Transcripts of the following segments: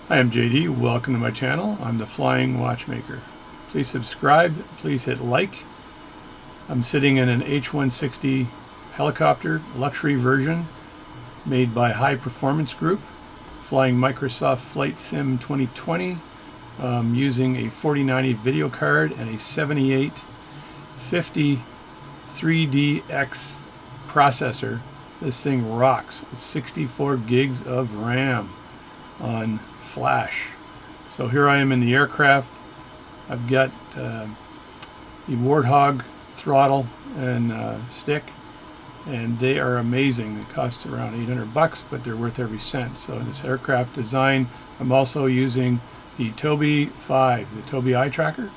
Hi, I'm JD. Welcome to my channel. I'm the Flying Watchmaker. Please subscribe. Please hit like. I'm sitting in an H160 helicopter, luxury version, made by High Performance Group, flying Microsoft Flight Sim 2020, using a 4090 video card and a 7850 3DX processor. This thing rocks. 64 gigs of RAM on flash. So here I am in the aircraft. I've got the Warthog throttle and stick, and they are amazing. It costs around 800 bucks, but they're worth every cent. So in this aircraft design, I'm also using the Tobii 5, the Tobii eye tracker,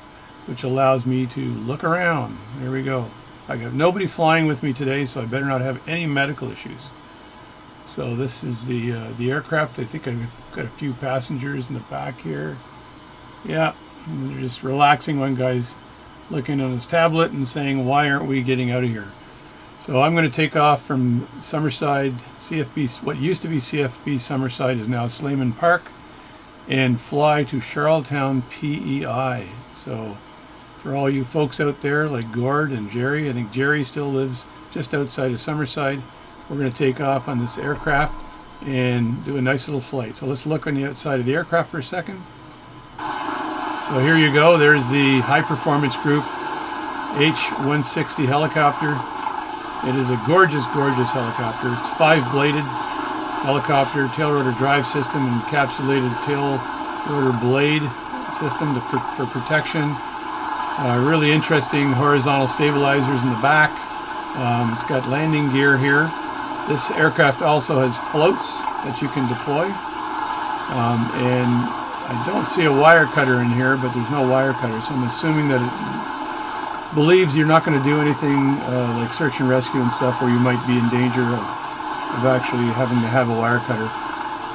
which allows me to look around. There we go. I got nobody flying with me today, so I better not have any medical issues. So this is the aircraft. I think I've got a few passengers in the back here. Yeah, and they're just relaxing. One guy's looking on his tablet and saying, "Why aren't we getting out of here?" So I'm going to take off from Summerside, CFB. What used to be CFB Summerside is now Sleeman Park, and fly to Charlottetown, PEI. So for all you folks out there like Gord and Jerry, I think Jerry still lives just outside of Summerside. We're going to take off on this aircraft and do a nice little flight. So let's look on the outside of the aircraft for a second. So here you go. There's the High Performance Group H160 helicopter. It is a gorgeous, gorgeous helicopter. It's 5-bladed helicopter, tail rotor drive system, encapsulated tail rotor blade system for protection. Really interesting horizontal stabilizers in the back. It's got landing gear here. This aircraft also has floats that you can deploy. And I don't see a wire cutter in here, but there's no wire cutter. So I'm assuming that it believes you're not going to do anything like search and rescue and stuff where you might be in danger of actually having to have a wire cutter.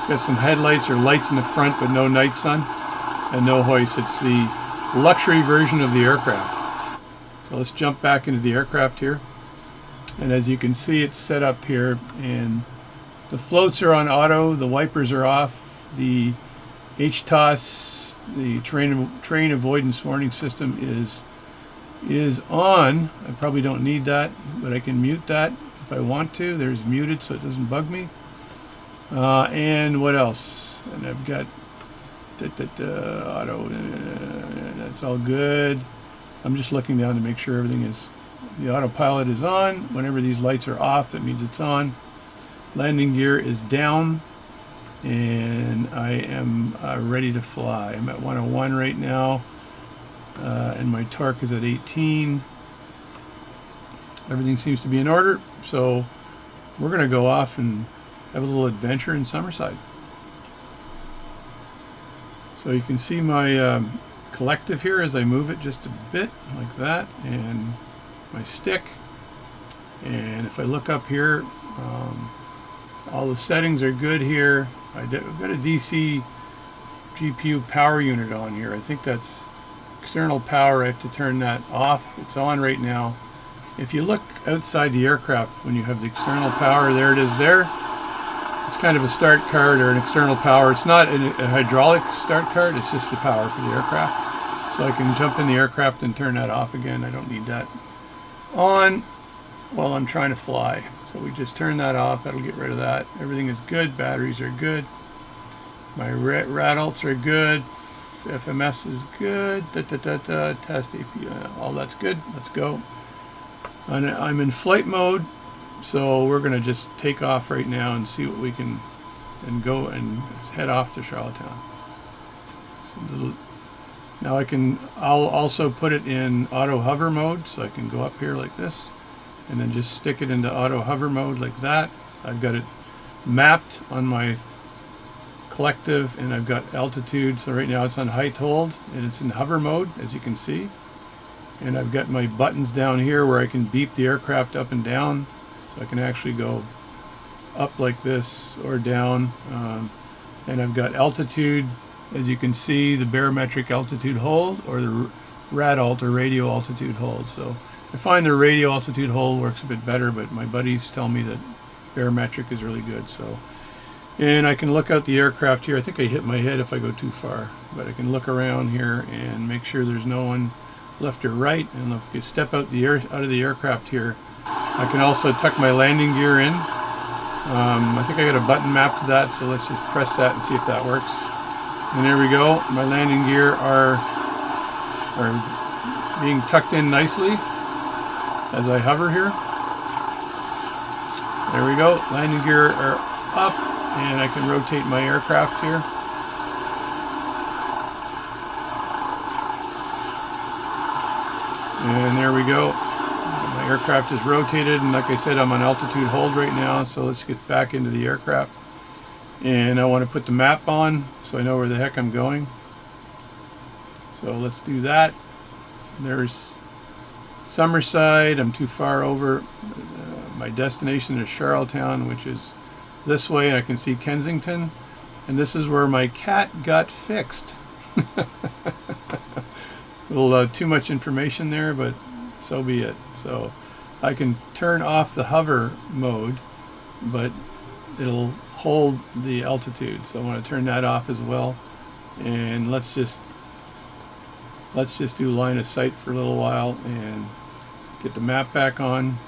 It's got some headlights or lights in the front, but no night sun and no hoist. It's the luxury version of the aircraft. So let's jump back into the aircraft here. And as you can see, it's set up here, and the floats are on auto, the wipers are off, the HTOS, the terrain avoidance warning system is on. I probably don't need that, but I can mute that if I want to. There's muted so it doesn't bug me. And what else? And I've got auto. That's all good. I'm just looking down to make sure everything is. The autopilot is on. Whenever these lights are off, that means it's on. Landing gear is down, and I am ready to fly. I'm at 101 right now, and my torque is at 18. Everything seems to be in order, so we're going to go off and have a little adventure in Summerside. So you can see my collective here as I move it just a bit like that, and my stick. And if I look up here, all the settings are good here. I've got a DC GPU power unit on here. I think that's external power. I have to turn that off. It's on right now. If you look outside the aircraft when you have the external power, there it is there. It's kind of a start card or an external power. It's not a hydraulic start card, it's just the power for the aircraft. So I can jump in the aircraft and turn that off again. I don't need that on while I'm trying to fly. So we just turn that off. That'll get rid of that. Everything is good. Batteries are good. My radults are good. FMS is good. Test API. All that's good. Let's go. And I'm in flight mode, so we're going to just take off right now and see what we can, and go and head off to Charlottetown. So now I'll also put it in auto hover mode, so I can go up here like this and then just stick it into auto hover mode like that. I've got it mapped on my collective, and I've got altitude, so right now it's on height hold and it's in hover mode, as you can see. And I've got my buttons down here where I can beep the aircraft up and down, so I can actually go up like this or down. And I've got altitude, as you can see, the barometric altitude hold or the RADALT or radio altitude hold. So I find the radio altitude hold works a bit better, but my buddies tell me that barometric is really good. So And I can look out the aircraft here. I think I hit my head if I go too far, but I can look around here and make sure there's no one left or right. And if I step out of the aircraft here, I can also tuck my landing gear in. I think I got a button map to that, so let's just press that and see if that works. And there we go. My landing gear are being tucked in nicely as I hover here. There we go. Landing gear are up, and I can rotate my aircraft here. And there we go. My aircraft is rotated, and like I said, I'm on altitude hold right now, so let's get back into the aircraft. And I want to put the map on so I know where the heck I'm going. So let's do that. There's Summerside. I'm too far over. My destination is Charlottetown, which is this way. I can see Kensington, and this is where my cat got fixed. A little too much information there, but so be it. So I can turn off the hover mode, but it'll hold the altitude, so I want to turn that off as well. And let's just do line of sight for a little while and get the map back on.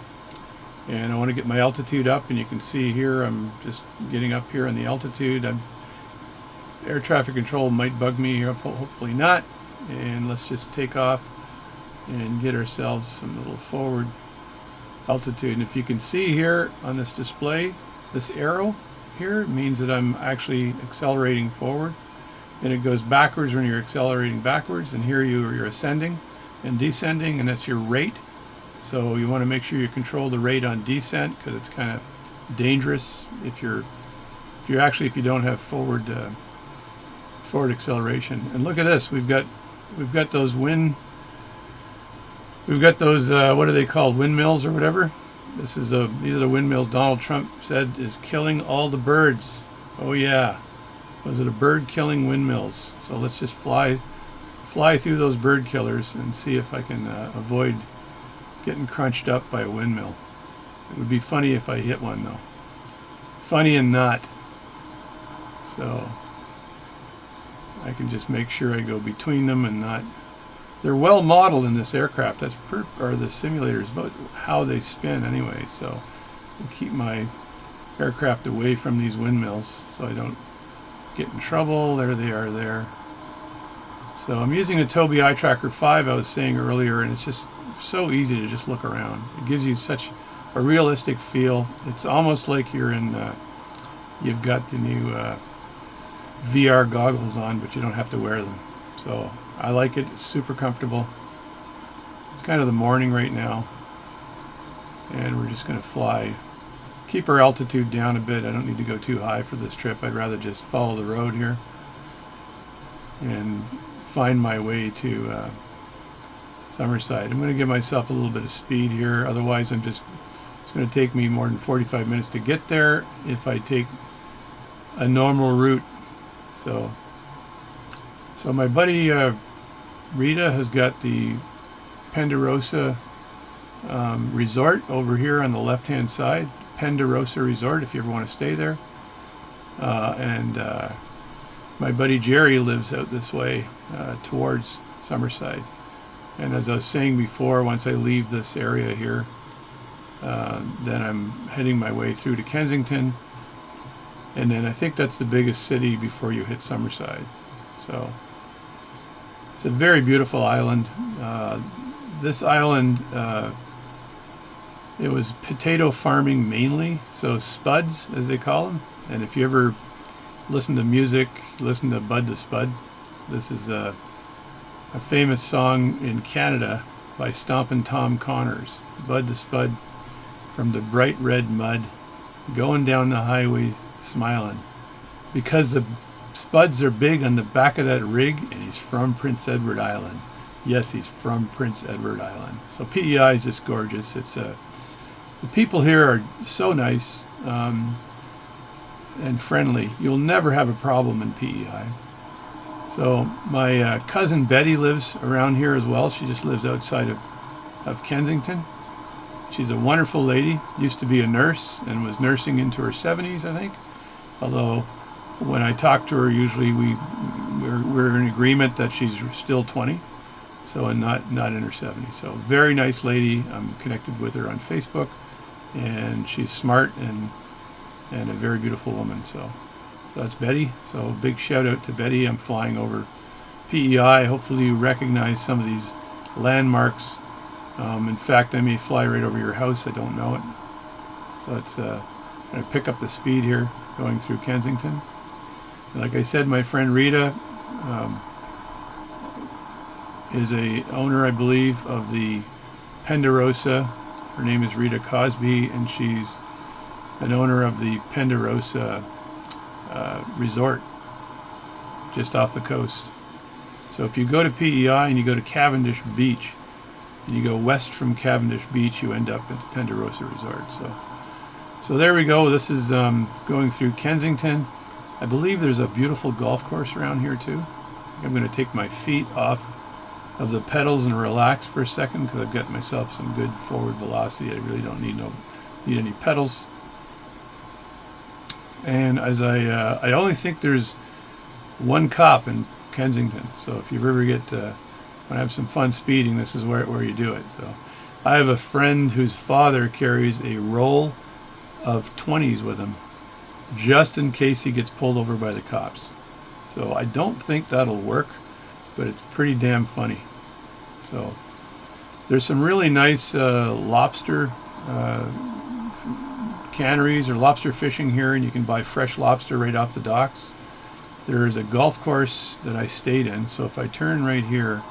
And I want to get my altitude up, and you can see here I'm just getting up here on the altitude. Air traffic control might bug me here, hopefully not. And let's just take off and get ourselves some little forward altitude. And if you can see here on this display, this arrow here means that I'm actually accelerating forward, and it goes backwards when you're accelerating backwards, and here you're ascending and descending, and that's your rate. So you want to make sure you control the rate on descent, because it's kind of dangerous if you don't have forward acceleration. And look at this, we've got those what are they called, windmills or whatever. These are the windmills Donald Trump said is killing all the birds. Oh yeah, those are the bird killing windmills. So let's just fly through those bird killers and see if I can avoid getting crunched up by a windmill. It would be funny if I hit one though. Funny and not. So I can just make sure I go between them and not. They're well modeled in this aircraft. Or the simulators, about how they spin anyway. So I'll keep my aircraft away from these windmills so I don't get in trouble. There they are there. So I'm using the Tobii Eye Tracker 5 I was saying earlier, and it's just so easy to just look around. It gives you such a realistic feel. It's almost like you're in, you've got the new VR goggles on, but you don't have to wear them. So I like it. It's super comfortable. It's kind of the morning right now, and we're just going to fly. Keep our altitude down a bit. I don't need to go too high for this trip. I'd rather just follow the road here and find my way to Summerside. I'm going to give myself a little bit of speed here, otherwise it's going to take me more than 45 minutes to get there if I take a normal route. So my buddy Rita has got the Penderosa resort over here on the left hand side. Penderosa Resort, if you ever want to stay there. And my buddy Jerry lives out this way towards Summerside. And as I was saying before, once I leave this area here, then I'm heading my way through to Kensington, and then I think that's the biggest city before you hit Summerside. So it's a very beautiful island. This island, it was potato farming mainly, so spuds as they call them. And if you ever listen to music, listen to Bud the Spud. This is a famous song in Canada by Stompin' Tom Connors. Bud the Spud from the bright red mud, going down the highway smiling. Because the spuds are big on the back of that rig, and he's from Prince Edward Island. Yes, he's from Prince Edward Island. So PEI is just gorgeous. It's the people here are so nice and friendly. You'll never have a problem in PEI. So my cousin Betty lives around here as well. She just lives outside of Kensington. She's a wonderful lady. Used to be a nurse and was nursing into her 70s, I think. Although when I talk to her, usually we're in agreement that she's still 20, so and not in her 70s. So very nice lady. I'm connected with her on Facebook, and she's smart and a very beautiful woman. So that's Betty. So big shout out to Betty. I'm flying over PEI. Hopefully you recognize some of these landmarks. In fact, I may fly right over your house. I don't know it. So it's going to pick up the speed here going through Kensington. And like I said, my friend Rita is a owner, I believe, of the Penderosa. Her name is Rita Cosby, and she's an owner of the Penderosa resort just off the coast. So if you go to PEI and you go to Cavendish Beach and you go west from Cavendish Beach, you end up at the Penderosa resort. So there we go. This is going through Kensington. I believe there's a beautiful golf course around here too. I'm going to take my feet off of the pedals and relax for a second because I've got myself some good forward velocity. I really don't need any pedals. And as I only think there's one cop in Kensington. So if you ever want to have some fun speeding, this is where you do it. So I have a friend whose father carries a roll of 20s with him, just in case he gets pulled over by the cops. So I don't think that'll work, but it's pretty damn funny. So there's some really nice lobster canneries or lobster fishing here, and you can buy fresh lobster right off the docks. There is a golf course that I stayed in, so if I turn right here,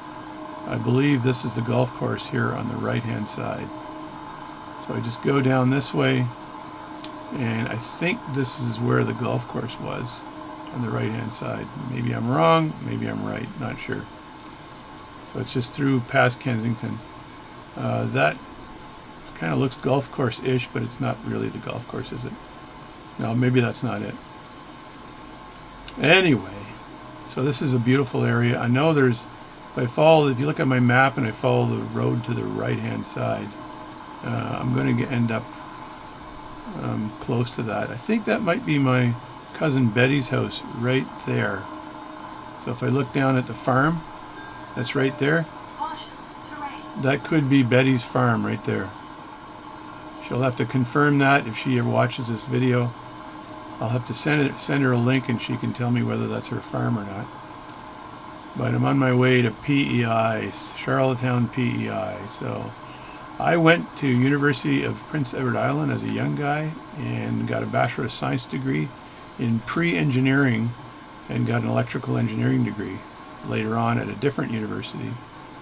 I believe this is the golf course here on the right hand side. So I just go down this way, and I think this is where the golf course was, on the right hand side. Maybe I'm wrong, maybe I'm right, not sure. So it's just through past Kensington. That kind of looks golf course-ish, but it's not really the golf course, is it? No, maybe that's not it. Anyway, so this is a beautiful area. I know if you look at my map and I follow the road to the right hand side, I'm going to end up close to that. I think that might be my cousin Betty's house right there. So if I look down at the farm, that's right there. That could be Betty's farm right there. She'll have to confirm that if she ever watches this video. I'll have to send her a link and she can tell me whether that's her farm or not. But I'm on my way to PEI, Charlottetown, PEI. So I went to University of Prince Edward Island as a young guy and got a Bachelor of Science degree in pre-engineering and got an electrical engineering degree later on at a different university.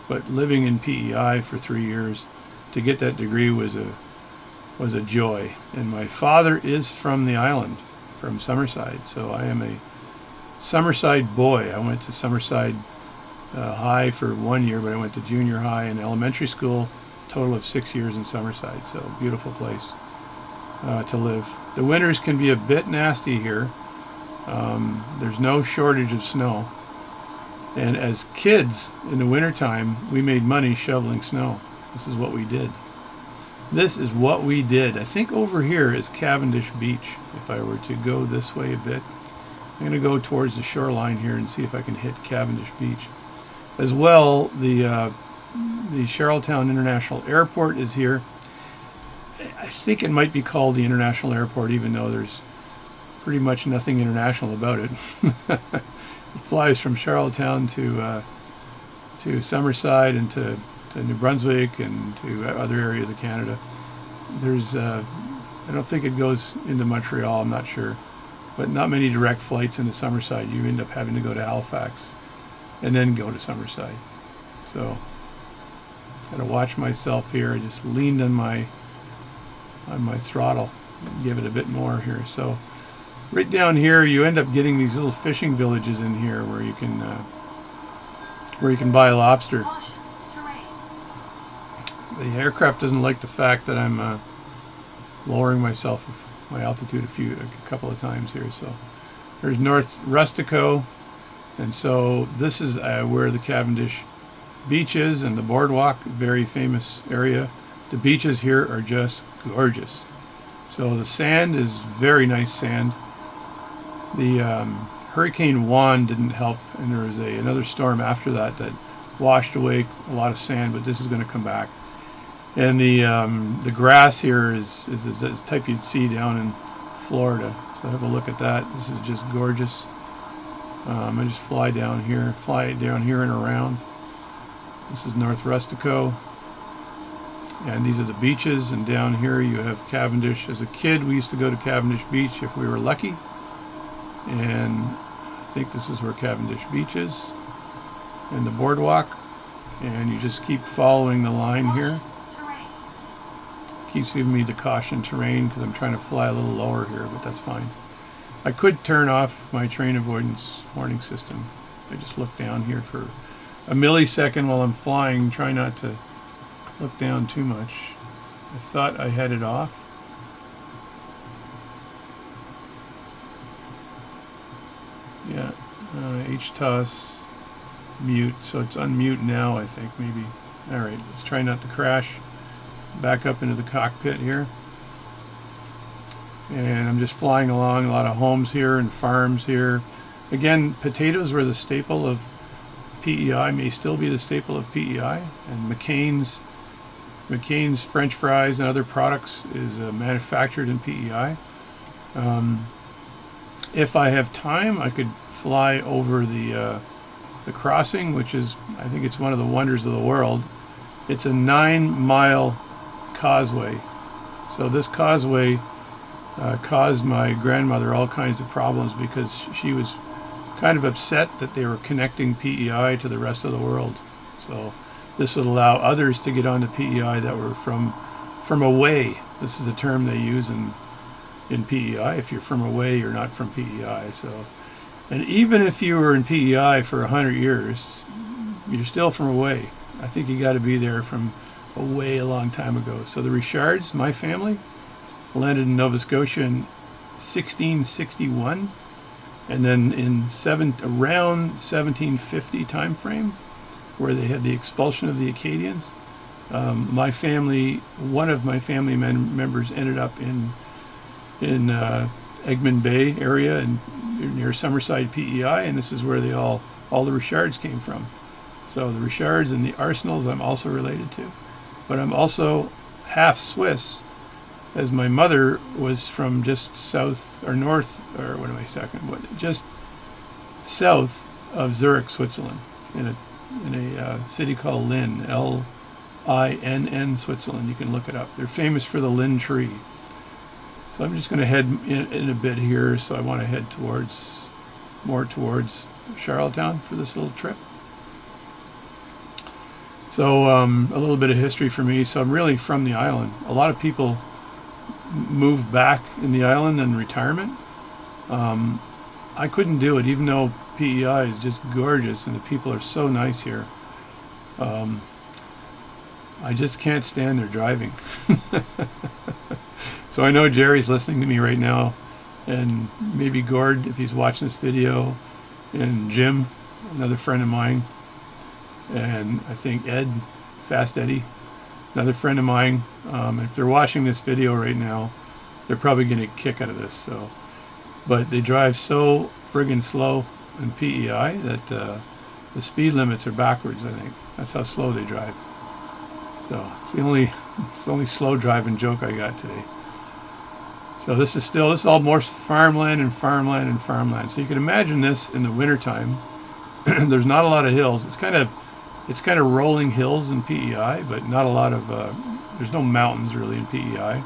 But living in PEI for 3 years to get that degree was a joy. And my father is from the island, from Summerside, so I am a Summerside boy. I went to Summerside High for 1 year, but I went to junior high and elementary school, total of 6 years in Summerside. So beautiful place to live. The winters can be a bit nasty here. There's no shortage of snow. And as kids in the wintertime, we made money shoveling snow. This is what we did. I think over here is Cavendish Beach. If I were to go this way a bit, I'm going to go towards the shoreline here and see if I can hit Cavendish Beach. As well, the Charlottetown International Airport is here. I think it might be called the International Airport, even though there's pretty much nothing international about it. It flies from Charlottetown to Summerside and to New Brunswick and to other areas of Canada. I don't think it goes into Montreal, I'm not sure, but not many direct flights into Summerside. You end up having to go to Halifax and then go to Summerside. So gotta watch myself here. I just leaned on my throttle and give it a bit more here. So right down here you end up getting these little fishing villages in here where you can buy lobster. The aircraft doesn't like the fact that I'm lowering my altitude a couple of times here. So there's North Rustico, and so this is where the Cavendish Beach is and the boardwalk, very famous area. The beaches here are just gorgeous. So the sand is very nice sand, The Hurricane Juan didn't help, and there was another storm after that that washed away a lot of sand, but this is going to come back. And the grass here is the type you'd see down in Florida. So have a look at that. This is just gorgeous. I just fly down here and around. This is North Rustico. And these are the beaches, and down here you have Cavendish. As a kid, we used to go to Cavendish Beach if we were lucky. And I think this is where Cavendish Beach is. And the boardwalk. And you just keep following the line here. Keeps giving me the caution terrain because I'm trying to fly a little lower here, but that's fine. I could turn off my terrain avoidance warning system. I just look down here for a millisecond while I'm flying, try not to look down too much. I thought I had it off. Yeah, HTOS mute, so it's unmute now, I think, maybe. All right, let's try not to crash. Back up into the cockpit here. And I'm just flying along, a lot of homes here and farms here. Again, potatoes were the staple of PEI, may still be the staple of PEI, and McCain's French fries and other products is manufactured in PEI. If I have time, I could fly over the crossing, which is, I think it's one of the wonders of the world. It's a 9-mile causeway. So this causeway caused my grandmother all kinds of problems because she was kind of upset that they were connecting PEI to the rest of the world. So this would allow others to get onto PEI that were from away. This is a term they use in PEI. If you're from away, you're not from PEI. So, and even if you were in PEI for 100 years, you're still from away. I think you got to be there from away a long time ago. So the Richards, my family, landed in Nova Scotia in 1661, and then in around 1750 time frame, where they had the expulsion of the Acadians. My family, one of my family members ended up in Egmont Bay area and near Summerside, PEI, and this is where all the Richards came from. So the Richards and the Arsenals I'm also related to. But I'm also half Swiss, as my mother was from just south or north, or what am I second? Just south of Zurich, Switzerland, in a city called Linn, L-I-N-N, Switzerland. You can look it up. They're famous for the Linn tree. So I'm just going to head in a bit here. So I want to head more towards Charlottetown for this little trip. So a little bit of history for me. So I'm really from the island. A lot of people move back in the island in retirement. I couldn't do it, even though PEI is just gorgeous and the people are so nice here. I just can't stand their driving. So I know Jerry's listening to me right now, and maybe Gord, if he's watching this video, and Jim, another friend of mine, and I think Ed, Fast Eddie, another friend of mine. If they're watching this video right now, they're probably getting a kick out of this. So, but they drive so friggin' slow in PEI that the speed limits are backwards. I think that's how slow they drive. So it's the only slow driving joke I got today. So this is all more farmland and farmland and farmland. So you can imagine this in the wintertime. There's not a lot of hills. It's kind of rolling hills in PEI, but not a lot of, there's no mountains really in PEI.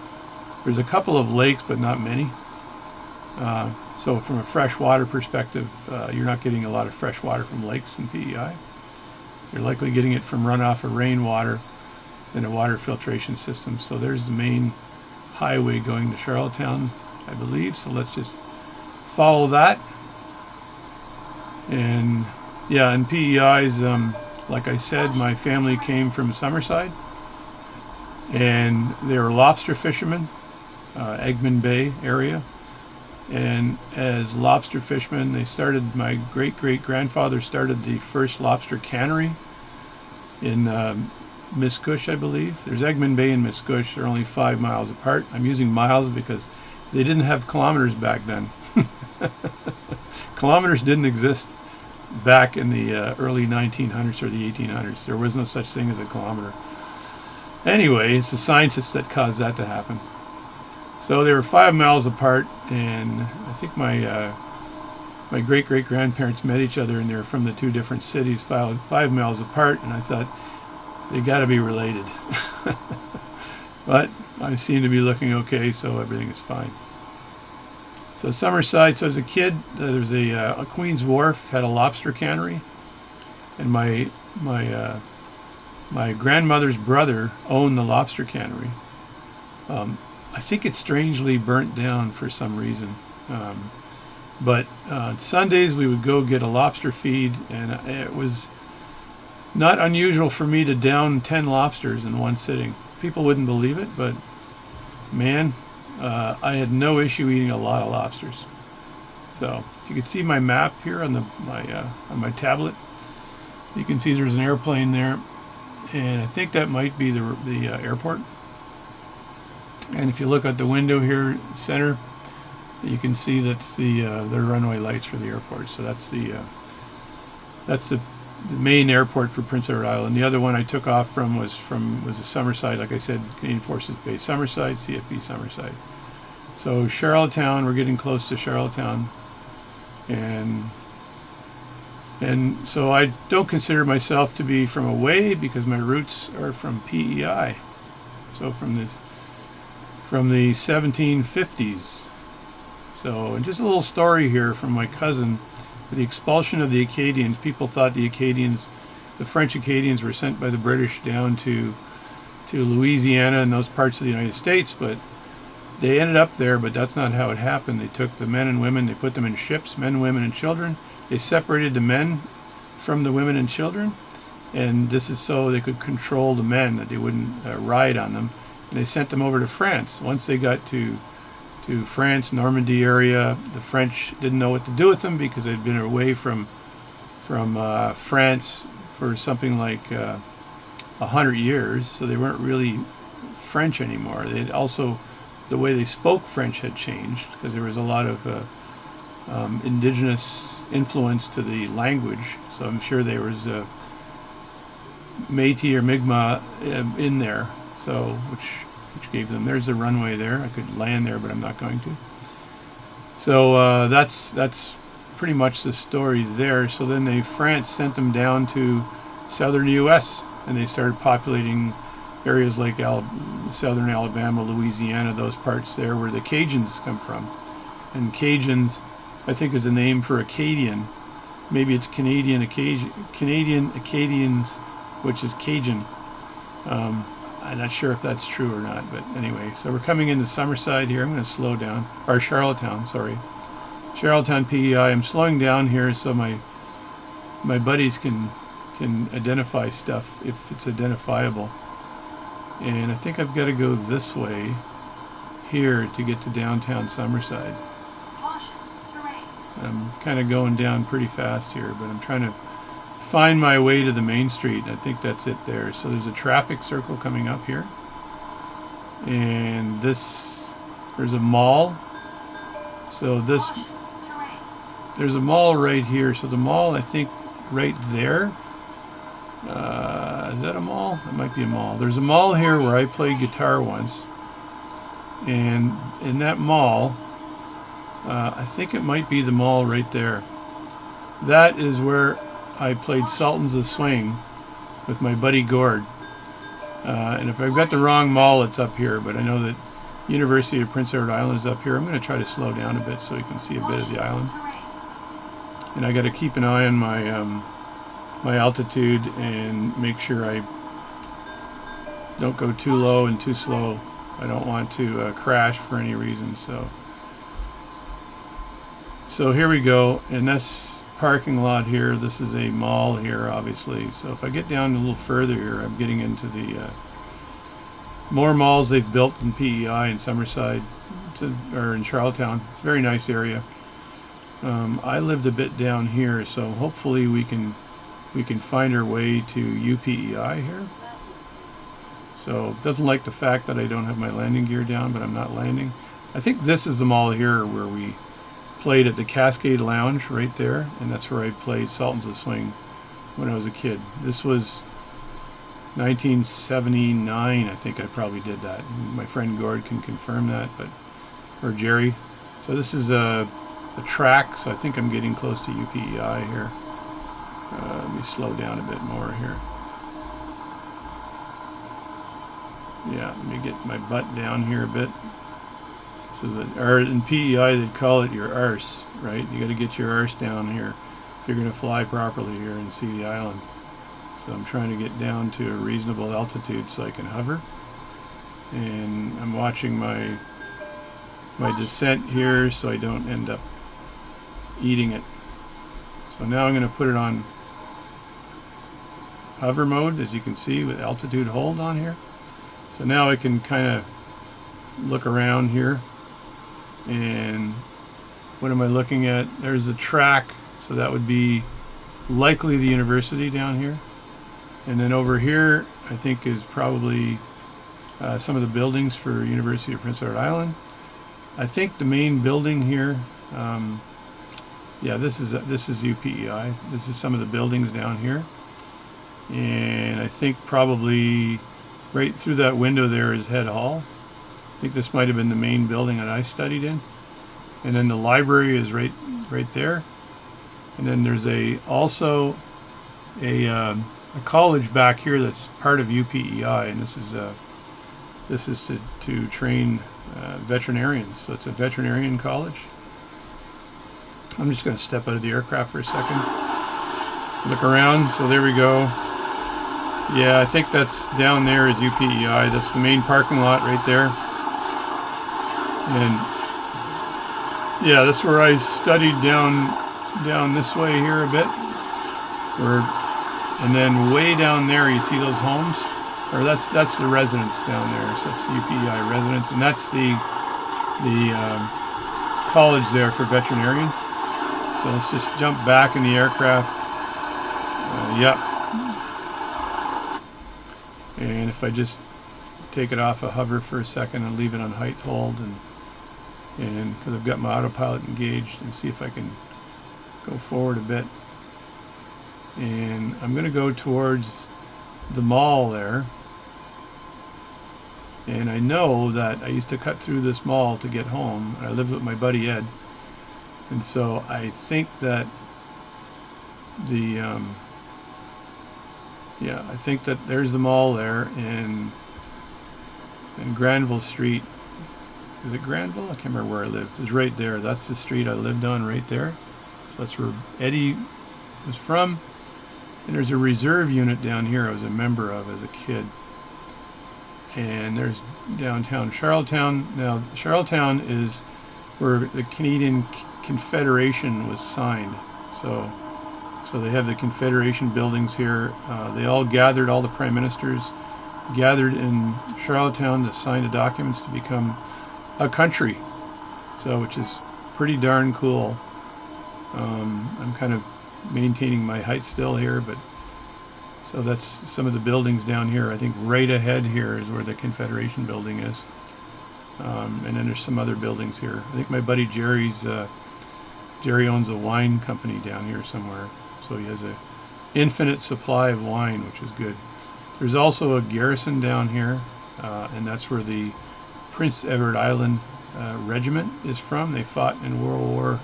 There's a couple of lakes, but not many. So from a freshwater perspective, you're not getting a lot of fresh water from lakes in PEI. You're likely getting it from runoff of rainwater and a water filtration system. So there's the main highway going to Charlottetown, I believe. So let's just follow that. And yeah, in PEI's, like I said, my family came from Summerside, and they were lobster fishermen, Egmont Bay area. And as lobster fishermen, my great-great-grandfather started the first lobster cannery in Miscush, I believe. There's Egmont Bay and Miscush. They're only 5 miles apart. I'm using miles because they didn't have kilometers back then. Kilometers didn't exist back in the early 1900s or the 1800s. There was no such thing as a kilometer. Anyway, it's the scientists that caused that to happen. So they were 5 miles apart, and I think my my great-great-grandparents met each other, and they're from the 2 different cities, 5 miles apart, and I thought, they got to be related. But I seem to be looking okay, so everything is fine. So Summerside, so as a kid, there was a Queen's Wharf, had a lobster cannery, and my grandmother's brother owned the lobster cannery. I think it strangely burnt down for some reason. But on Sundays we would go get a lobster feed, and it was not unusual for me to down 10 lobsters in one sitting. People wouldn't believe it, but man, I had no issue eating a lot of lobsters. So if you can see my map here on my tablet, you can see there's an airplane there, and I think that might be the airport. And if you look at the window here, center, you can see that's the runway lights for the airport. So that's the main airport for Prince Edward Island. The other one I took off from was the Summerside, like I said, Canadian Forces Base, Summerside, CFB Summerside. So Charlottetown, we're getting close to Charlottetown, and so I don't consider myself to be from away because my roots are from PEI. So from the 1750s. So, and just a little story here from my cousin. The expulsion of the Acadians, people thought the French Acadians were sent by the British down to Louisiana and those parts of the United States, but they ended up there, but that's not how it happened. They took the men and women, they put them in ships, men, women, and children. They separated the men from the women and children, and this is so they could control the men, that they wouldn't ride on them. And they sent them over to France. Once they got to France, Normandy area, the French didn't know what to do with them because they'd been away from France for something like 100 years, so they weren't really French anymore. They'd also, the way they spoke French had changed because there was a lot of indigenous influence to the language, so I'm sure there was Métis or Mi'kmaq in there, so which gave them, there's the runway there. I could land there, but I'm not going to. So that's pretty much the story there. So then France sent them down to southern U.S. and they started populating areas like southern Alabama, Louisiana, those parts there where the Cajuns come from. And Cajuns, I think, is a name for Acadian. Maybe it's Canadian Acadians, which is Cajun. I'm not sure if that's true or not, but anyway. So we're coming into Summerside here. I'm going to slow down, or Charlottetown, sorry. Charlottetown, PEI. I'm slowing down here so my buddies can identify stuff if it's identifiable. And I think I've got to go this way here to get to downtown Summerside. I'm kind of going down pretty fast here, but I'm trying to find my way to the main street. I think that's it there. So there's a traffic circle coming up here, and there's a mall. So there's a mall right here. So the mall, I think, right there. Is that a mall? It might be a mall. There's a mall here where I played guitar once, and in that mall, I think it might be the mall right there. That is where I played Sultans of Swing with my buddy Gord. And if I've got the wrong mall, it's up here, but I know that University of Prince Edward Island is up here. I'm going to try to slow down a bit so you can see a bit of the island. And I got to keep an eye on my altitude and make sure I don't go too low and too slow. I don't want to crash for any reason. So here we go, and this parking lot here, this is a mall here, obviously. So if I get down a little further here, I'm getting into the more malls they've built in PEI and Summerside, or in Charlottetown. It's a very nice area. I lived a bit down here, so hopefully we can find our way to UPEI here. So doesn't like the fact that I don't have my landing gear down, but I'm not landing. I think this is the mall here where we played at the Cascade Lounge right there, and that's where I played Sultans of Swing when I was a kid. This was 1979, I think I probably did that. My friend Gord can confirm that, or Jerry. So this is the track, so I think I'm getting close to UPEI here. Let me slow down a bit more here. Yeah, let me get my butt down here a bit. So in PEI they'd call it your arse, right? You got to get your arse down here if you're going to fly properly here and see the island. So I'm trying to get down to a reasonable altitude so I can hover. And I'm watching my descent here so I don't end up eating it. So now I'm going to put it on hover mode, as you can see, with altitude hold on here. So now I can kind of look around here. And what am I looking at? There's a track, so that would be likely the university down here. And then over here, I think, is probably some of the buildings for University of Prince Edward Island. I think the main building here, yeah, this is UPEI. This is some of the buildings down here. And I think probably right through that window there is Head Hall. I think this might have been the main building that I studied in. And then the library is right there. And then there's also a college back here that's part of UPEI, and this is to train veterinarians. So it's a veterinarian college. I'm just going to step out of the aircraft for a second. Look around. So there we go. Yeah, I think that's down there is UPEI. That's the main parking lot right there. And yeah, that's where I studied down this way here a bit. And then way down there, you see those homes, or that's the residence down there. So that's the UPEI residence, and that's the college there for veterinarians. So let's just jump back in the aircraft. Yep. And if I just take it off a hover for a second and leave it on height hold, and because I've got my autopilot engaged, and see if I can go forward a bit. And I'm going to go towards the mall there. And I know that I used to cut through this mall to get home. I lived with my buddy Ed. And so I think that I think that there's the mall there, and Granville Street. Is it Granville? I can't remember where I lived. It's right there. That's the street I lived on right there. So that's where Eddie was from. And there's a reserve unit down here I was a member of as a kid. And there's downtown Charlottetown. Now, Charlottetown is where the Canadian Confederation was signed. So they have the Confederation buildings here. They all gathered, all the prime ministers gathered in Charlottetown to sign the documents to become a country. So, which is pretty darn cool. I'm kind of maintaining my height still here, but so that's some of the buildings down here. I think right ahead here is where the Confederation building is, and then there's some other buildings here. I think my buddy Jerry owns a wine company down here somewhere, so he has a infinite supply of wine, which is good. There's also a garrison down here, and that's where the Prince Edward Island Regiment is from. They fought in World War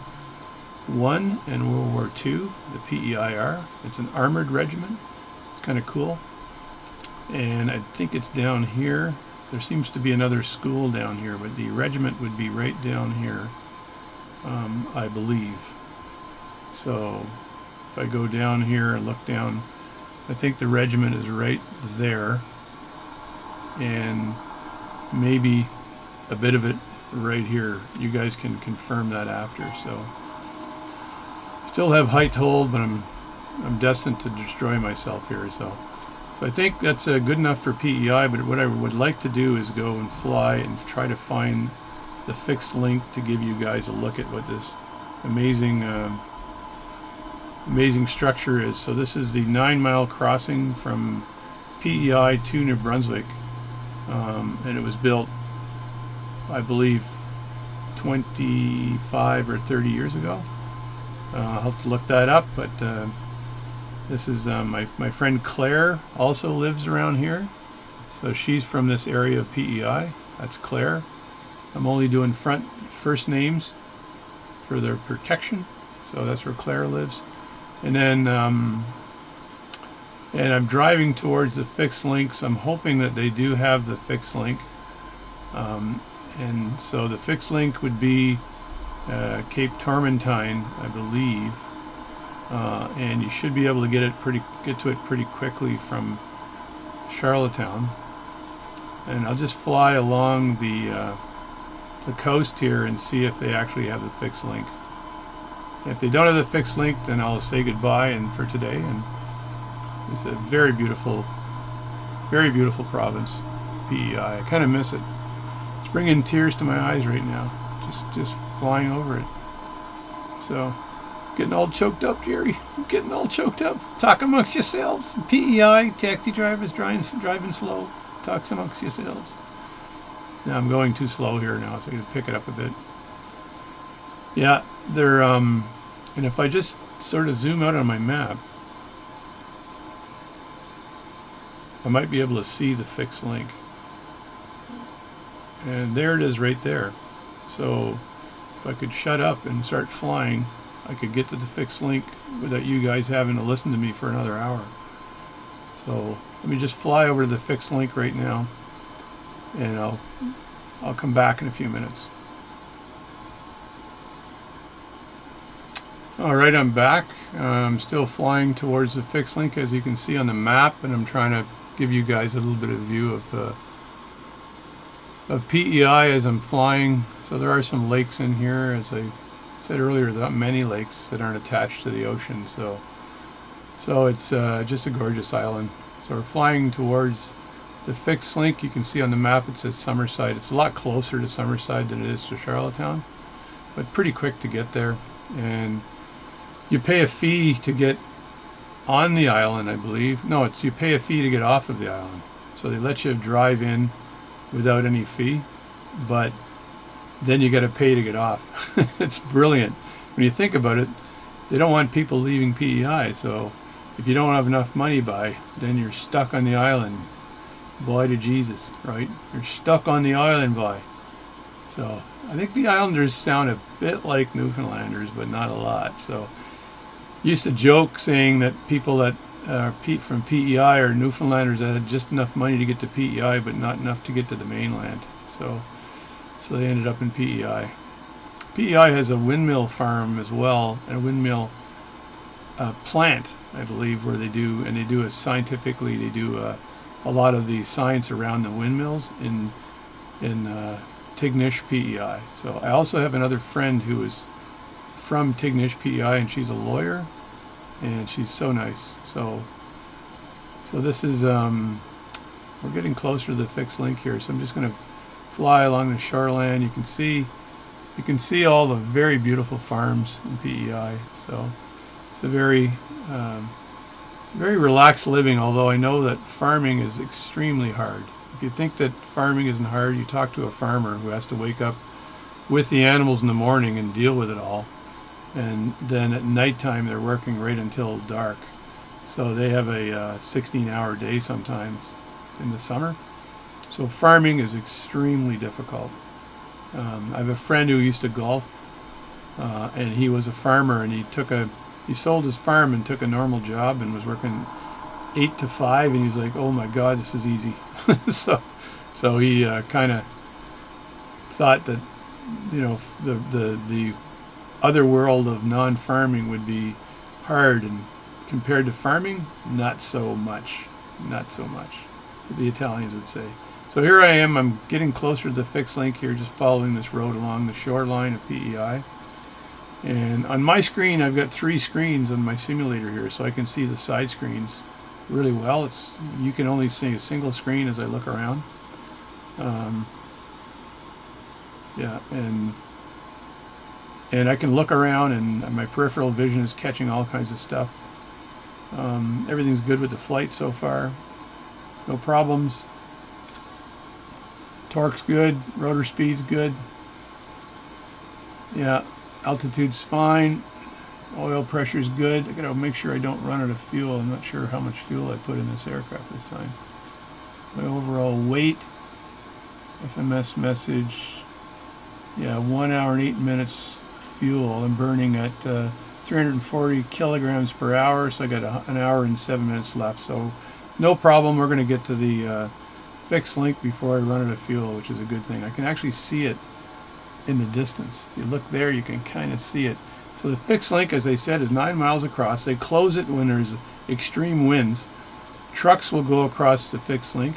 I and World War II, the PEIR. It's an armored regiment. It's kind of cool. And I think it's down here. There seems to be another school down here, but the regiment would be right down here, I believe. So if I go down here and look down, I think the regiment is right there, and maybe a bit of it right here. You guys can confirm that after. So still have height hold, but I'm destined to destroy myself here. So I think that's good enough for PEI. But what I would like to do is go and fly and try to find the fixed link to give you guys a look at what this amazing structure is. So this is the 9-mile crossing from PEI to New Brunswick, and it was built, I believe, 25 or 30 years ago. I'll have to look that up, but this is my friend Claire also lives around here. So she's from this area of PEI. That's Claire. I'm only doing first names for their protection. So that's where Claire lives. And then and I'm driving towards the fixed link, so I'm hoping that they do have the fixed link. And so the fixed link would be Cape Tormentine, I believe. And you should be able to get to it pretty quickly from Charlottetown. And I'll just fly along the coast here and see if they actually have the fixed link. If they don't have the fixed link, then I'll say goodbye and for today. And it's a very beautiful province, PEI. I kind of miss it. It's bringing tears to my eyes right now, just flying over it. So, getting all choked up, Jerry. I'm getting all choked up. Talk amongst yourselves. PEI, taxi drivers driving slow. Talk amongst yourselves. Now I'm going too slow here now, so I can pick it up a bit. Yeah, they're and if I just sort of zoom out on my map, I might be able to see the fixed link. And there it is right there. So if I could shut up and start flying, I could get to the fixed link without you guys having to listen to me for another hour. So let me just fly over to the fixed link right now, and I'll come back in a few minutes. Alright, I'm back. I'm still flying towards the fixed link, as you can see on the map, and I'm trying to give you guys a little bit of view of PEI as I'm flying. So there are some lakes in here. As I said earlier, there are many lakes that aren't attached to the ocean, so it's just a gorgeous island. So we're flying towards the fixed link. You can see on the map it says Summerside. It's a lot closer to Summerside than it is to Charlottetown, but pretty quick to get there. And you pay a fee to get on the island, I believe. No, you pay a fee to get off of the island. So they let you drive in without any fee, but then you got to pay to get off. It's brilliant. When you think about it, they don't want people leaving PEI, so if you don't have enough money then you're stuck on the island. Boy to Jesus, right? You're stuck on the island, boy. So I think the Islanders sound a bit like Newfoundlanders, but not a lot. So used to joke saying that people that are from PEI are Newfoundlanders that had just enough money to get to PEI, but not enough to get to the mainland. So they ended up in PEI. PEI has a windmill farm as well, and a windmill plant, I believe, where they do a lot of the science around the windmills in Tignish, PEI. So I also have another friend who is from Tignish, PEI, and she's a lawyer, and she's so nice. So this is we're getting closer to the fixed link here. So I'm just going to fly along the shoreline. You can see all the very beautiful farms in PEI. So it's a very relaxed living, although I know that farming is extremely hard. If you think that farming isn't hard, you talk to a farmer who has to wake up with the animals in the morning and deal with it all. And then at nighttime they're working right until dark. So they have a 16-hour day sometimes in the summer. So farming is extremely difficult. I have a friend who used to golf, and he was a farmer, and he sold his farm and took a normal job and was working 8 to 5, and he's like, oh my God, this is easy. so he kind of thought that, you know, the other world of non-farming would be hard, and compared to farming, not so much. So the Italians would say. So here I am. I'm getting closer to the fixed link here, just following this road along the shoreline of PEI. And on my screen, I've got 3 screens on my simulator here, so I can see the side screens really well. You can only see a single screen as I look around. Yeah, and I can look around, and my peripheral vision is catching all kinds of stuff. Everything's good with the flight so far. No problems. Torque's good. Rotor speed's good. Yeah, altitude's fine. Oil pressure's good. I gotta make sure I don't run out of fuel. I'm not sure how much fuel I put in this aircraft this time. My overall weight, FMS message, yeah, 1 hour and 8 minutes fuel. I'm burning at 340 kilograms per hour, so I got an hour and 7 minutes left. So no problem. We're going to get to the fixed link before I run out of fuel, which is a good thing. I can actually see it in the distance. You look there, you can kind of see it. So the fixed link, as I said, is 9 miles across. They close it when there's extreme winds. Trucks will go across the fixed link.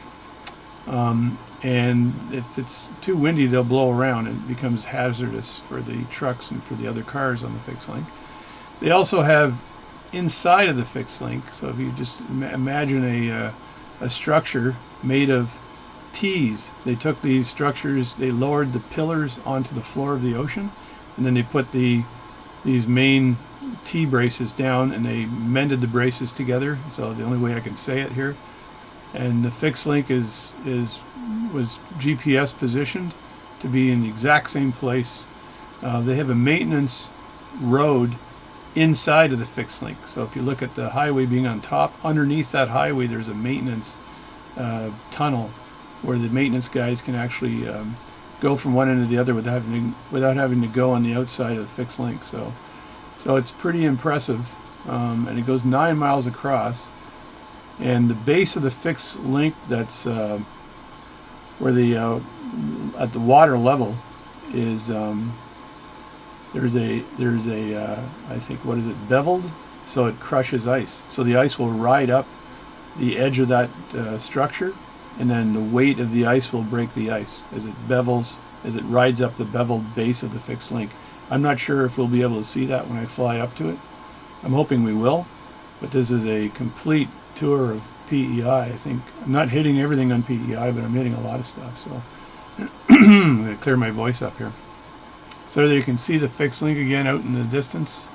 And if it's too windy, they'll blow around and it becomes hazardous for the trucks and for the other cars on the fixed link. They also have inside of the fixed link, so if you just imagine a structure made of T's. They took these structures, they lowered the pillars onto the floor of the ocean, and then they put these main T braces down, and they mended the braces together. So the only way I can say it here. And the fixed link was GPS positioned to be in the exact same place. They have a maintenance road inside of the fixed link. So if you look at the highway being on top, underneath that highway there's a maintenance tunnel where the maintenance guys can actually go from one end to the other without having to go on the outside of the fixed link. So it's pretty impressive, and it goes 9 miles across. And the base of the fixed link, that's where the at the water level is, there's a I think, what is it, beveled, so it crushes ice. So the ice will ride up the edge of that structure, and then the weight of the ice will break the ice as it bevels, as it rides up the beveled base of the fixed link. I'm not sure if we'll be able to see that when I fly up to it. I'm hoping we will, but this is a complete tour of PEI. I think I'm not hitting everything on PEI, but I'm hitting a lot of stuff. So I'm going to clear my voice up here. So there you can see the fixed link again out in the distance.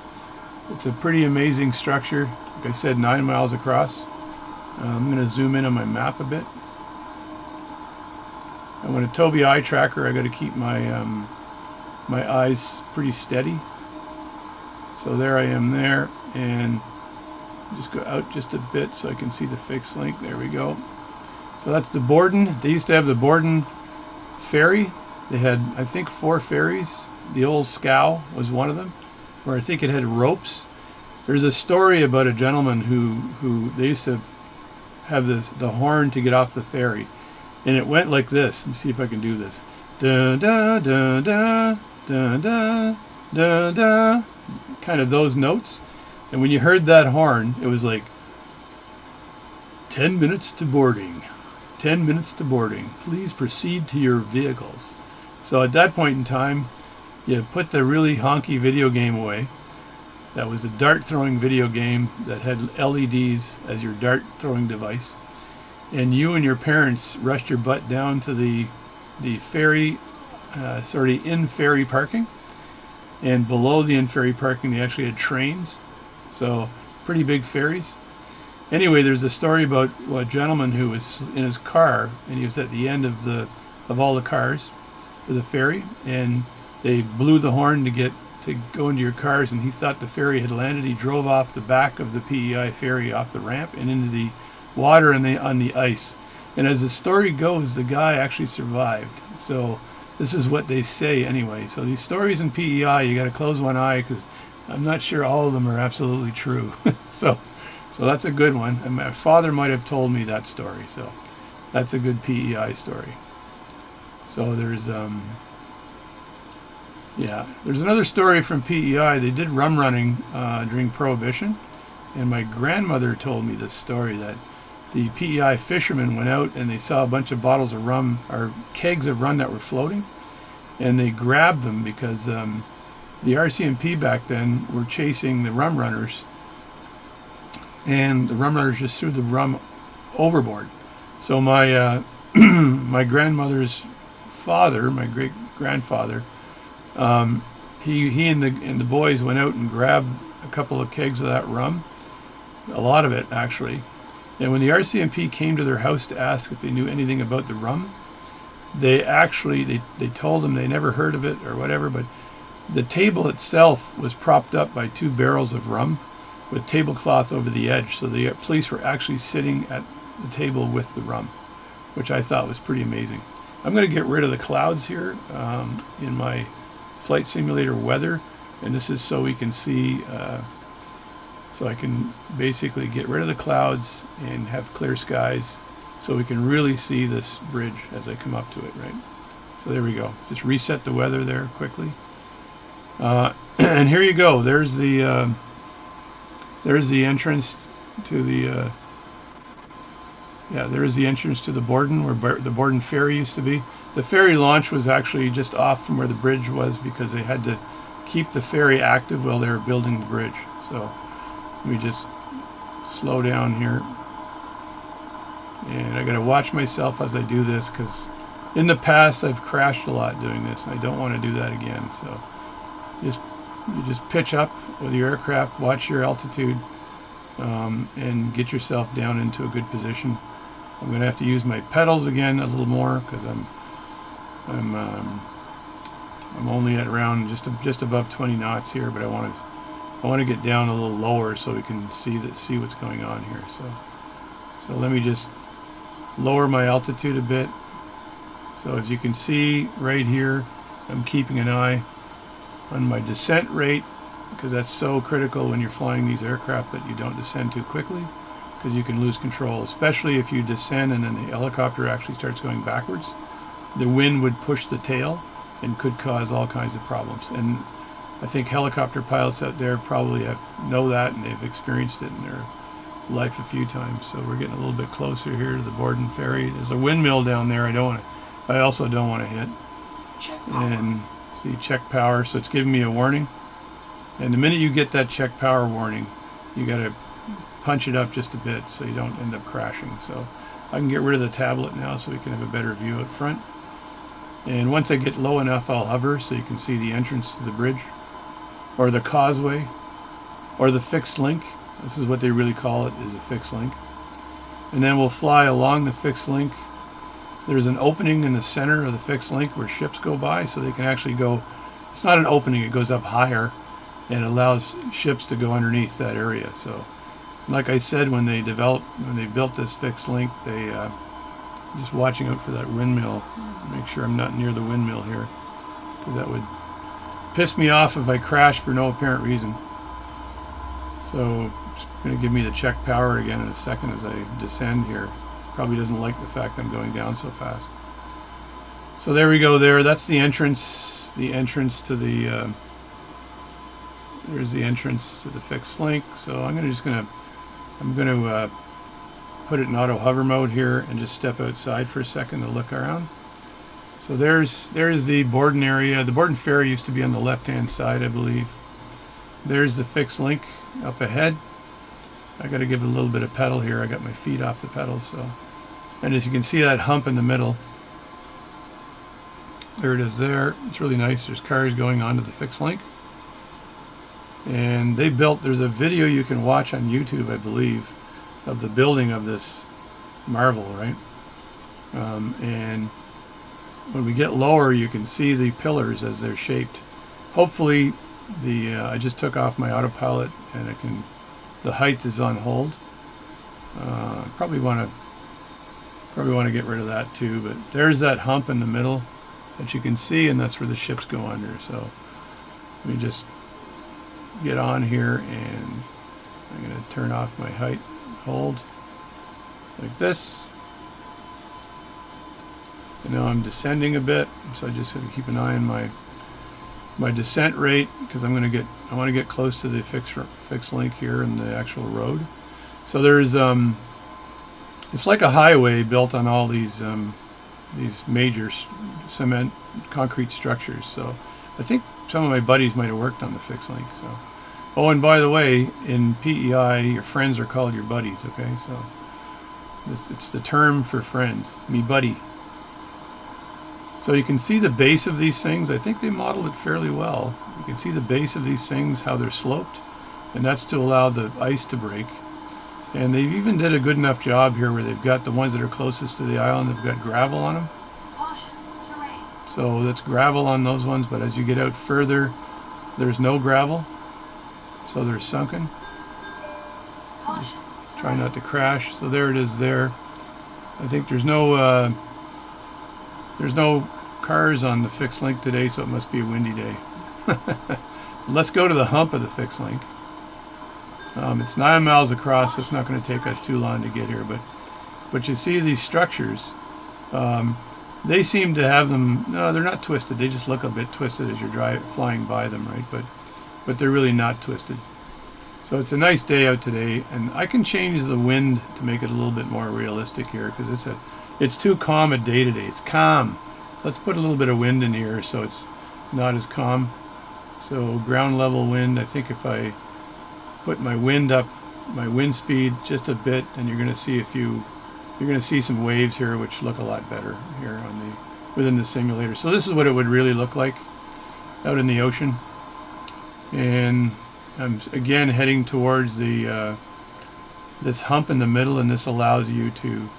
It's a pretty amazing structure. Like I said, 9 miles across. I'm going to zoom in on my map a bit. And with a Tobii eye tracker, I got to keep my my eyes pretty steady. So there I am there, and just go out just a bit so I can see the fixed link. There we go. So that's the Borden. They used to have the Borden ferry. They had, I think, 4 ferries. The old scow was one of them, where I think it had ropes. There's a story about a gentleman who they used to have the horn to get off the ferry, and it went like this. Let me see if I can do this. Da da da da da da da da. Kind of those notes. And when you heard that horn, it was like 10 minutes to boarding. 10 minutes to boarding. Please proceed to your vehicles. So at that point in time, you put the really honky video game away. That was a dart throwing video game that had LEDs as your dart throwing device. And you and your parents rushed your butt down to the ferry, sort of in ferry parking. And below the in ferry parking, they actually had trains. So pretty big ferries. Anyway, there's a story about a gentleman who was in his car, and he was at the end of all the cars for the ferry, and they blew the horn to go into your cars, and he thought the ferry had landed. He drove off the back of the PEI ferry off the ramp and into the water and on the ice. And as the story goes, the guy actually survived. So this is what they say anyway. So these stories in PEI, you got to close one eye, because I'm not sure all of them are absolutely true. So that's a good one. And my father might have told me that story. So that's a good PEI story. So there's another story from PEI. They did rum running during Prohibition, and my grandmother told me this story, that the PEI fishermen went out and they saw a bunch of bottles of rum, or kegs of rum, that were floating, and they grabbed them because the RCMP back then were chasing the rum runners, and the rum runners just threw the rum overboard. So my my grandmother's father, my great grandfather, he and the boys went out and grabbed a couple of kegs of that rum, a lot of it actually. And when the RCMP came to their house to ask if they knew anything about the rum, they told them they never heard of it or whatever, but The table itself was propped up by 2 barrels of rum with tablecloth over the edge, so the police were actually sitting at the table with the rum, which I thought was pretty amazing. I'm going to get rid of the clouds here in my flight simulator weather, and this is so we can see, so I can basically get rid of the clouds and have clear skies so we can really see this bridge as I come up to it, right? So there we go. Just reset the weather there quickly. And here you go. There's the entrance to the there's the entrance to the Borden, where the Borden ferry used to be. The ferry launch was actually just off from where the bridge was because they had to keep the ferry active while they were building the bridge. So let me just slow down here, and I gotta watch myself as I do this, because in the past I've crashed a lot doing this, and I don't want to do that again. So you just pitch up with your aircraft, watch your altitude, and get yourself down into a good position. I'm going to have to use my pedals again a little more because I'm only at around just above 20 knots here, but I want to get down a little lower so we can see what's going on here. So let me just lower my altitude a bit. So as you can see right here, I'm keeping an eye on my descent rate, because that's so critical when you're flying these aircraft that you don't descend too quickly, because you can lose control, especially if you descend and then the helicopter actually starts going backwards. The wind would push the tail and could cause all kinds of problems. And I think helicopter pilots out there probably know that, and they've experienced it in their life a few times. So we're getting a little bit closer here to the Borden ferry. There's a windmill down there. I also don't want to hit. And see, check power. So it's giving me a warning. And the minute you get that check power warning, you got to punch it up just a bit so you don't end up crashing. So I can get rid of the tablet now so we can have a better view out front. And once I get low enough, I'll hover so you can see the entrance to the bridge, or the causeway, or the fixed link. This is what they really call it, is a fixed link. And then we'll fly along the fixed link. There's an opening in the center of the fixed link where ships go by, so they can actually go, it's not an opening, it goes up higher and allows ships to go underneath that area. So like I said, when they built this fixed link, they just watching out for that windmill, make sure I'm not near the windmill here, because that would piss me off if I crash for no apparent reason. So it's going to give me the check power again in a second as I descend here. Probably doesn't like the fact I'm going down so fast. So there we go there. That's the entrance. The entrance to the there's the entrance to the fixed link. So I'm going to put it in auto hover mode here and just step outside for a second to look around. So there's the Borden area. The Borden ferry used to be on the left-hand side, I believe. There's the fixed link up ahead. I got to give it a little bit of pedal here. I got my feet off the pedal, so. And as you can see, that hump in the middle, there it is there. It's really nice. There's cars going onto the fixed link. And there's a video you can watch on YouTube, I believe, of the building of this marvel, right? And when we get lower, you can see the pillars as they're shaped. Hopefully, I just took off my autopilot, and the height is on hold. Probably want to get rid of that too, but there's that hump in the middle that you can see, and that's where the ships go under. So let me just get on here, and I'm going to turn off my height hold like this. And now I'm descending a bit, so I just have to keep an eye on my descent rate, because I want to get close to the fixed link here in the actual road. So there's it's like a highway built on all these major cement concrete structures. So I think some of my buddies might have worked on the fixed link. So, oh, and by the way, in PEI, your friends are called your buddies. Okay, so it's the term for friend, me buddy. So you can see the base of these things. I think they modeled it fairly well. You can see the base of these things, how they're sloped, and that's to allow the ice to break. And they've even did a good enough job here where they've got the ones that are closest to the island, they've got gravel on them. So that's gravel on those ones, but as you get out further, there's no gravel, so they're sunken. Just try not to crash. So there it is there. I think there's no cars on the fixed link today, so it must be a windy day. Let's go to the hump of the fixed link. It's 9 miles across, so it's not going to take us too long to get here. But you see these structures. They seem to have them. No, they're not twisted. They just look a bit twisted as you're flying by them, right? But they're really not twisted. So it's a nice day out today, and I can change the wind to make it a little bit more realistic here because it's too calm a day today. It's calm. Let's put a little bit of wind in here so it's not as calm. So ground level wind. I think if I put my wind up, my wind speed just a bit, and you're going to see some waves here which look a lot better here within the simulator. So this is what it would really look like out in the ocean. And I'm again heading towards this hump in the middle, and this allows you to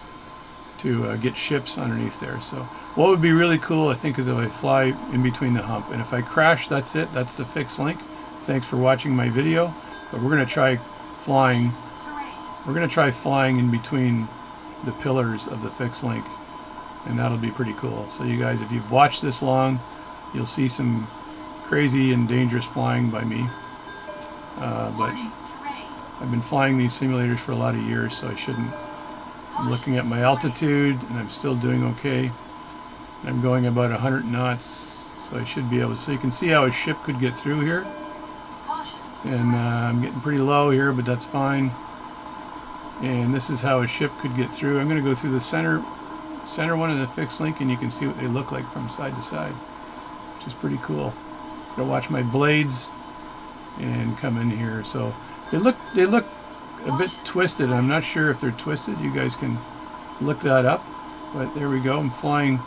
get ships underneath there. So what would be really cool, I think, is if I fly in between the hump. And if I crash, that's it. That's the fixed link. Thanks for watching my video. But we're going to try flying. We're going to try flying in between the pillars of the fixed link, and that'll be pretty cool. So you guys, if you've watched this long, you'll see some crazy and dangerous flying by me. But I've been flying these simulators for a lot of years, so I shouldn't. I'm looking at my altitude, and I'm still doing okay. I'm going about 100 knots, so I should be able to. So you can see how a ship could get through here. And I'm getting pretty low here, but that's fine. And this is how a ship could get through. I'm going to go through the center one of the fixed link, and you can see what they look like from side to side, which is pretty cool. I'm going to watch my blades and come in here. So they look a bit twisted. I'm not sure if they're twisted. You guys can look that up. But there we go. I'm flying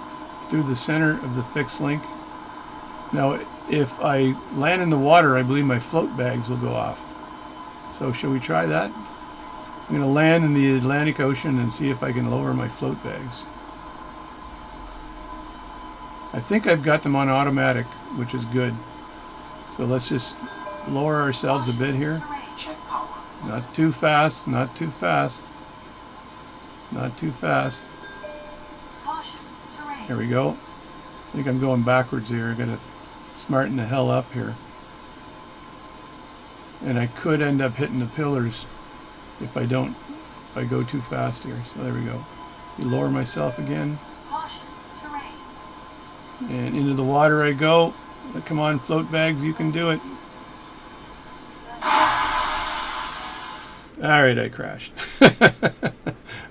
through the center of the fixed link. Now, if I land in the water, I believe my float bags will go off. So shall we try that? I'm going to land in the Atlantic Ocean and see if I can lower my float bags. I think I've got them on automatic, which is good. So let's just lower ourselves a bit here. Not too fast, not too fast. Not too fast. There we go. I think I'm going backwards here. I gotta smarten the hell up here. And I could end up hitting the pillars if I go too fast here. So there we go. You lower myself again. And into the water I go. Come on, float bags, you can do it. Alright, I crashed. I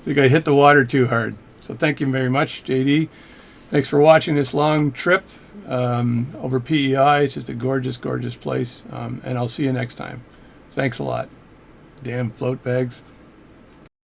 think I hit the water too hard. So thank you very much, JD. Thanks for watching this long trip over PEI. It's just a gorgeous, gorgeous place. And I'll see you next time. Thanks a lot. Damn float bags.